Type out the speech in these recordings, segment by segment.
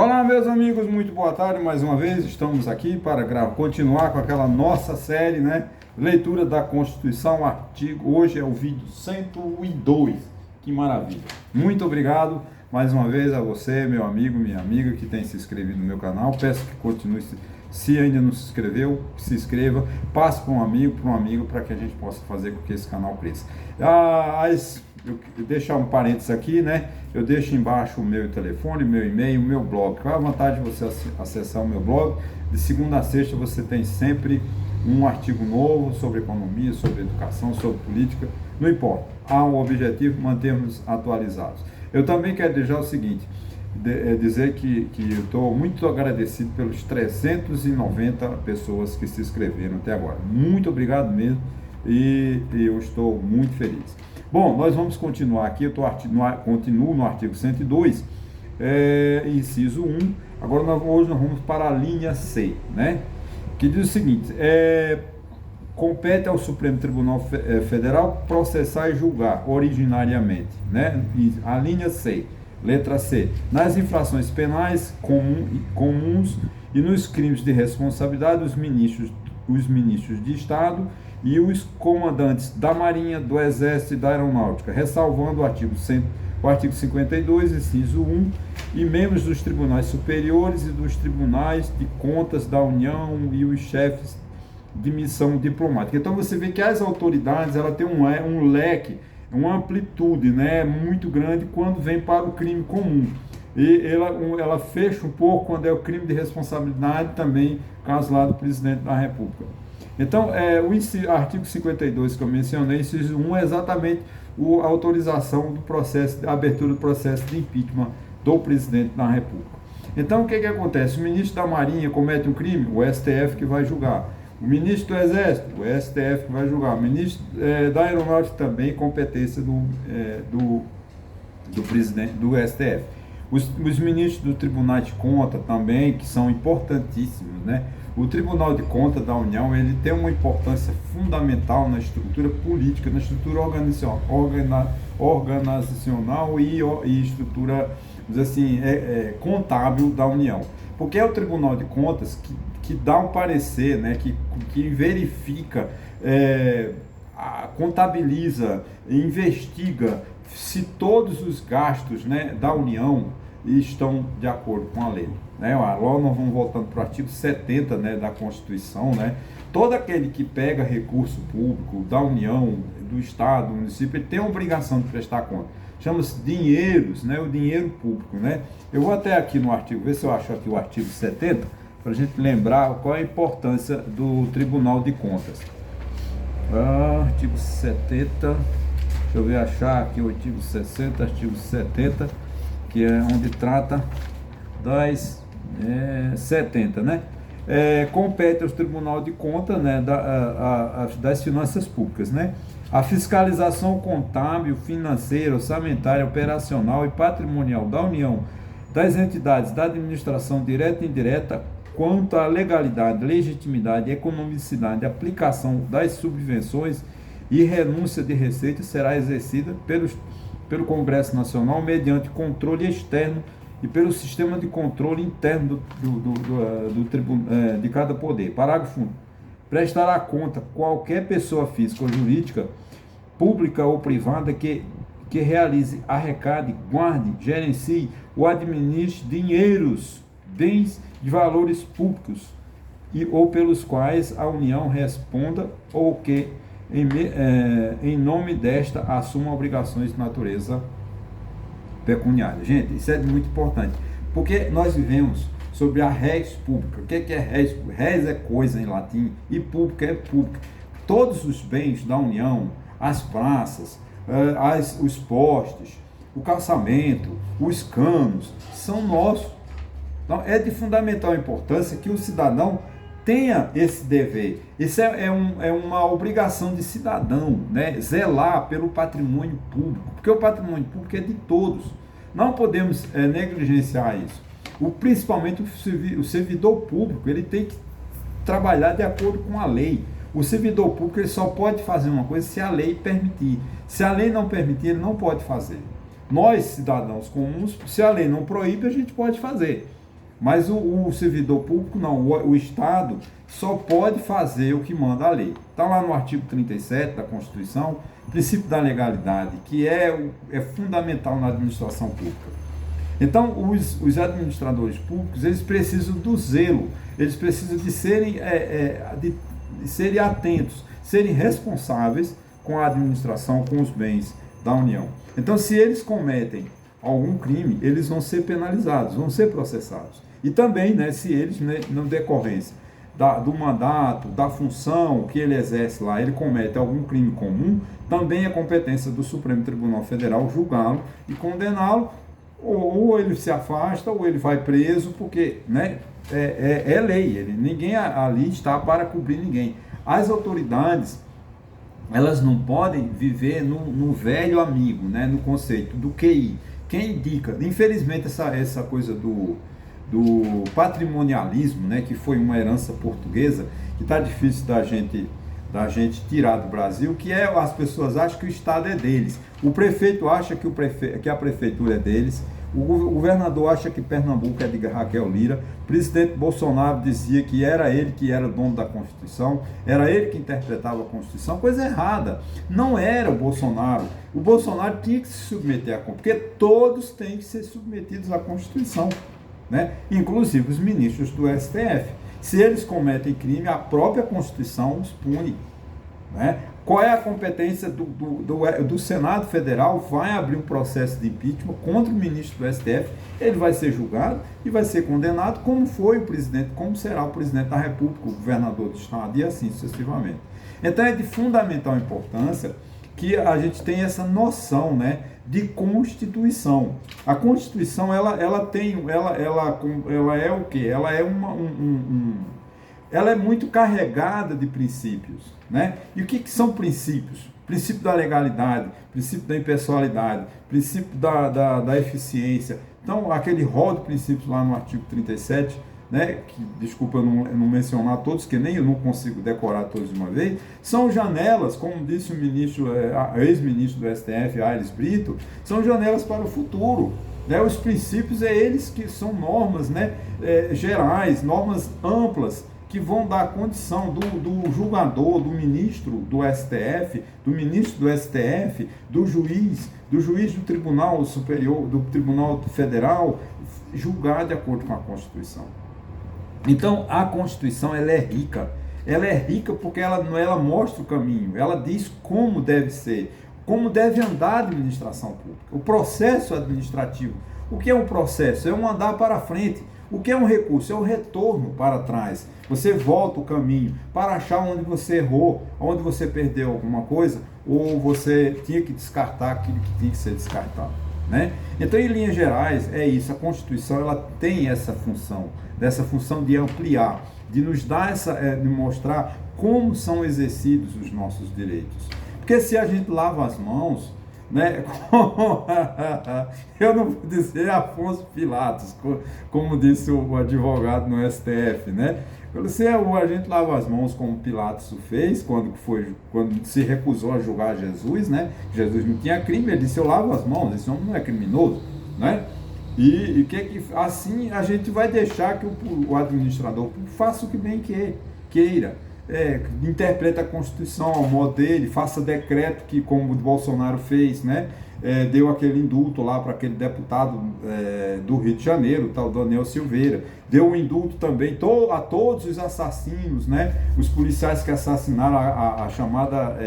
Olá, meus amigos, muito boa tarde. Mais uma vez estamos aqui para continuar com aquela nossa série, né? Leitura da Constituição, artigo. Hoje é o vídeo 102. Que maravilha! Muito obrigado mais uma vez a você, meu amigo, minha amiga, que tem se inscrito no meu canal. Peço que continue, se ainda não se inscreveu, se inscreva, passe para um amigo, para que a gente possa fazer com que esse canal cresça. Eu deixar um parênteses aqui, né? Eu deixo embaixo o meu telefone, meu e-mail, o meu blog. Qual é a vantagem de você acessar o meu blog? De segunda a sexta você tem sempre um artigo novo sobre economia, sobre educação, sobre política, não importa. Há um objetivo, mantermos atualizados. Eu também quero deixar o seguinte, dizer que eu estou muito agradecido pelos 390 pessoas que se inscreveram até agora. Muito obrigado mesmo e eu estou muito feliz. Bom, nós vamos continuar aqui, continuo no artigo 102, inciso 1, agora hoje nós vamos para a linha C, né? Que diz o seguinte, compete ao Supremo Tribunal Federal processar e julgar ordinariamente, né? A linha C, letra C, nas infrações penais comuns e nos crimes de responsabilidade dos ministros de Estado e os comandantes da Marinha, do Exército e da Aeronáutica, ressalvando o artigo 52, inciso 1, e membros dos tribunais superiores e dos tribunais de contas da União e os chefes de missão diplomática. Então você vê que as autoridades ela tem um leque, uma amplitude, né, muito grande quando vem para o crime comum. E ela fecha um pouco quando é o crime de responsabilidade, também caso lá do presidente da República. Então, o artigo 52 que eu mencionei, inciso 1, é exatamente a autorização do processo, a abertura do processo de impeachment do presidente da República. Então, o que acontece? O ministro da Marinha comete um crime, o STF que vai julgar. O ministro do Exército, o STF que vai julgar. O ministro da Aeronáutica também, competência do presidente do STF. Os ministros do Tribunal de Contas também, que são importantíssimos, né? O Tribunal de Contas da União, ele tem uma importância fundamental na estrutura política, na estrutura organizacional e estrutura, assim, contábil da União. Porque é o Tribunal de Contas que dá um parecer, né? que verifica, contabiliza, investiga se todos os gastos, né, da União estão de acordo com a lei, né? Logo nós vamos voltando para o artigo 70, né, da Constituição, né? Todo aquele que pega recurso público da União, do Estado, do município, ele tem a obrigação de prestar conta. Chama-se dinheiros, né, o dinheiro público, né? Eu vou até aqui no artigo, ver se eu acho aqui o artigo 70, para a gente lembrar qual é a importância do Tribunal de Contas. Artigo 70, deixa eu ver, achar aqui o artigo 60, artigo 70, que é onde trata das 70, né? Compete aos Tribunal de Contas, né, das finanças públicas, né? A fiscalização contábil, financeira, orçamentária, operacional e patrimonial da União, das entidades da administração direta e indireta, quanto à legalidade, legitimidade, economicidade, aplicação das subvenções e renúncia de receitas será exercida pelo Congresso Nacional mediante controle externo e pelo sistema de controle interno de cada poder. Parágrafo 1. Prestará conta qualquer pessoa física ou jurídica, pública ou privada, que realize, arrecade, guarde, gerencie ou administre dinheiros, bens de valores públicos ou pelos quais a União responda ou que em nome desta assuma obrigações de natureza pecuniária. Gente, isso é muito importante, porque nós vivemos sobre a res pública. O que é res? Res é coisa em latim e pública é pública. Todos os bens da União, as praças, os postes, o calçamento, os canos, são nossos. Então, é de fundamental importância que o cidadão tenha esse dever. Isso é uma obrigação de cidadão, né? Zelar pelo patrimônio público, porque o patrimônio público é de todos. Não podemos negligenciar isso. Principalmente o servidor público, ele tem que trabalhar de acordo com a lei. O servidor público ele só pode fazer uma coisa se a lei permitir. Se a lei não permitir, ele não pode fazer. Nós, cidadãos comuns, se a lei não proíbe, a gente pode fazer. Mas o servidor público não, o Estado só pode fazer o que manda a lei. Está lá no artigo 37 da Constituição, princípio da legalidade, que é fundamental na administração pública. Então, os administradores públicos, eles precisam do zelo, eles precisam de serem atentos, serem responsáveis com a administração, com os bens da União. Então, se eles cometem algum crime, eles vão ser penalizados, vão ser processados. E também, né, se eles, né, na decorrência do mandato, da função que ele exerce lá, ele comete algum crime comum, também é competência do Supremo Tribunal Federal julgá-lo e condená-lo, ou ele se afasta, ou ele vai preso, porque, né, é lei, ninguém ali está para cobrir ninguém. As autoridades, elas não podem viver no velho amigo, né, no conceito do QI. Quem indica, infelizmente, essa coisa do patrimonialismo, né, que foi uma herança portuguesa, que está difícil da gente tirar do Brasil, que as pessoas acham que o Estado é deles. O prefeito acha que a prefeitura é deles. O governador acha que Pernambuco é de Raquel Lira. O presidente Bolsonaro dizia que era ele que era dono da Constituição, era ele que interpretava a Constituição. Coisa errada. Não era o Bolsonaro. O Bolsonaro tinha que se submeter à Constituição, porque todos têm que ser submetidos à Constituição, né? Inclusive os ministros do STF. Se eles cometem crime, a própria Constituição os pune, né? Qual é a competência do Senado Federal? Vai abrir um processo de impeachment contra o ministro do STF, ele vai ser julgado e vai ser condenado, como foi o presidente, como será o presidente da República, o governador do Estado e assim sucessivamente. Então é de fundamental importância que a gente tenha essa noção, né, de Constituição. A Constituição, ela é o quê? Ela é ela é muito carregada de princípios, né? E o que são princípios? Princípio da legalidade, princípio da impessoalidade, princípio da eficiência. Então, aquele rol de princípios lá no artigo 37, né, que, desculpa eu não mencionar todos, que nem eu não consigo decorar todos de uma vez, são janelas, como disse o ex-ministro do STF, Aires Brito, são janelas para o futuro. Né? Os princípios, eles que são normas, né, gerais, normas amplas, que vão dar condição do julgador, do ministro do STF, do ministro do STF, do juiz do Tribunal Superior, do Tribunal Federal, julgar de acordo com a Constituição. Então, a Constituição, ela é rica porque ela mostra o caminho, ela diz como deve ser, como deve andar a administração pública, o processo administrativo. O que é um processo? É um andar para frente. O que é um recurso? É o retorno para trás. Você volta o caminho para achar onde você errou, onde você perdeu alguma coisa, ou você tinha que descartar aquilo que tinha que ser descartado, né? Então, em linhas gerais, é isso. A Constituição, ela tem essa função de ampliar, de nos dar de mostrar como são exercidos os nossos direitos. Porque se a gente lava as mãos, né, eu não vou dizer Afonso Pilatos, como disse o advogado no STF, né? Se a gente lava as mãos como Pilatos o fez, quando se recusou a julgar Jesus, né? Jesus não tinha crime, ele disse: eu lavo as mãos, esse homem não é criminoso, né? E assim a gente vai deixar que o administrador faça o que bem queira. Interpreta a Constituição ao modo dele, faça decreto, que como o Bolsonaro fez, né? Deu aquele indulto lá para aquele deputado do Rio de Janeiro, o tal Daniel Silveira, deu um indulto também a todos os assassinos, né? Os policiais que assassinaram a chamada,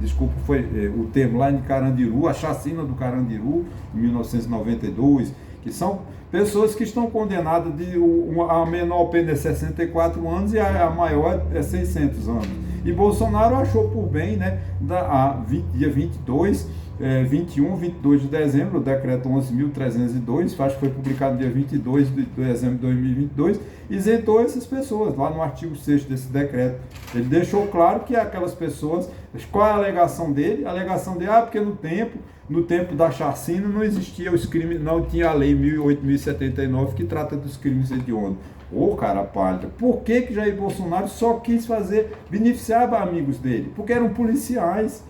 desculpa, foi o termo lá em Carandiru, a chacina do Carandiru, em 1992, que são pessoas que estão condenadas a menor pena é 64 anos e a maior é 600 anos. E Bolsonaro achou por bem, né, dia 22 de dezembro, o decreto 11.302, acho que foi publicado no dia 22 de dezembro de 2022, isentou essas pessoas, lá no artigo 6º desse decreto. Ele deixou claro que aquelas pessoas, qual é a alegação dele? A alegação dele, porque no tempo da chacina não existia os crimes, não tinha a lei 1008.079 que trata dos crimes hediondos. Cara pálida, por que Jair Bolsonaro só quis beneficiar amigos dele? Porque eram policiais,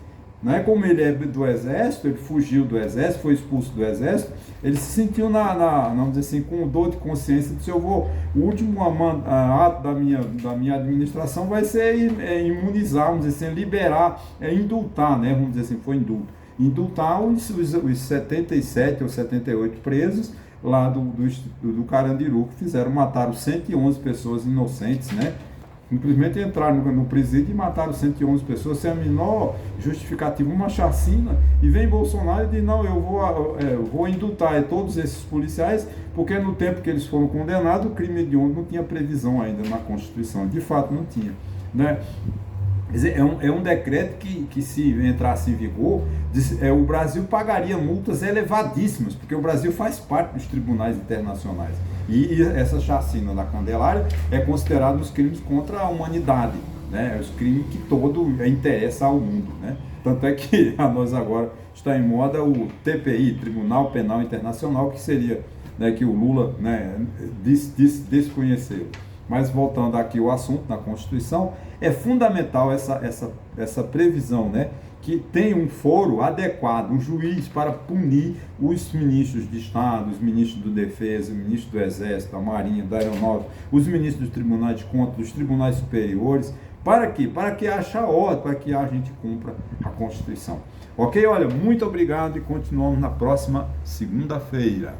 né? Como ele é do exército, ele fugiu do exército, foi expulso do exército, ele se sentiu vamos dizer assim, com dor de consciência, disse, o último ato da minha administração vai ser imunizar, vamos dizer assim, liberar, indultar, né? Vamos dizer assim, foi indultar os 77 ou 78 presos lá do Carandiru, que mataram 111 pessoas inocentes, né? Simplesmente entraram no presídio e mataram 111 pessoas sem a menor justificativa, uma chacina. E vem Bolsonaro e diz, não, eu vou indultar todos esses policiais, porque no tempo que eles foram condenados, o crime hediondo não tinha previsão ainda na Constituição. De fato, não tinha, né? Quer dizer, é um decreto que se entrasse em vigor, o Brasil pagaria multas elevadíssimas, porque o Brasil faz parte dos tribunais internacionais. E essa chacina da Candelária é considerada os crimes contra a humanidade, né? Os crimes que todo interessa ao mundo, né? Tanto é que a nós agora está em moda o TPI, Tribunal Penal Internacional, que seria, né, que o Lula, né, desconheceu. Mas voltando aqui ao assunto da Constituição, é fundamental essa previsão, né, que tem um foro adequado, um juiz para punir os ministros de Estado, os ministros do Defesa, o ministro do Exército, da Marinha, da Aeronáutica, os ministros dos Tribunais de Contas, dos Tribunais Superiores. Para quê? Para que haja ordem, para que a gente cumpra a Constituição. Ok? Olha, muito obrigado e continuamos na próxima segunda-feira.